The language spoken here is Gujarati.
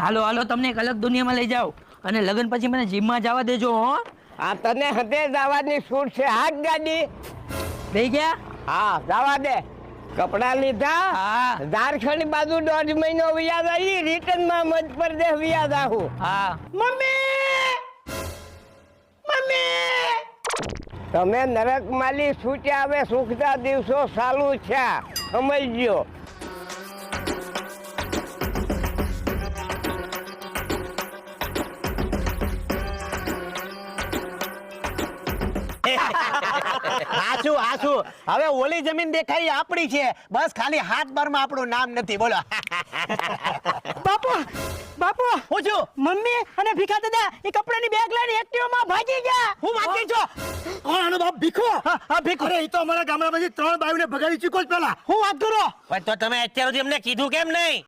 હાલો હાલો, તમને એક અલગ દુનિયામાં લઈ જાઓ અને લગ્ન પછી મને જીમમાં જવા દેજો. હો, આ તને હતે જવાની છૂટ છે. હાથ ગાડી. થઈ ગયા? હા, જવા દે. કપડા લીધા. હા ઝારખંડ બાજુ 1.5 મહિનો વ્યાજ આવી, રિટર્ન માં મધ્યપ્રદેશ વ્યાજ આવું. હા. મમ્મી મમ્મી, તમે નરક માલી છૂટ્યા, હવે સુખના દિવસો ચાલુ છે, સમજજો. હાચું હવે ઓલી જમીન દેખાઈ આપણી છે, બસ ખાલી હાથ બારમાં આપણું નામ નથી. બોલો બાપુ બાપુ, હું છું મમ્મી અને ભીખા દાદા એ કપડાની બેગ લઈને એક્ટિવામાં ભાગી ગયા. હું વાંચી છો? કોણ આનો બાપ? ભીખો. હા ભીખો. અરે એ તો અમારા ગામડામાંથી 3 બાયુને ભગાડી ચૂક્યો જ પેલા. હું વાત કરો? તો તમે અત્યાર સુધી એમને કીધું કેમ નહીં?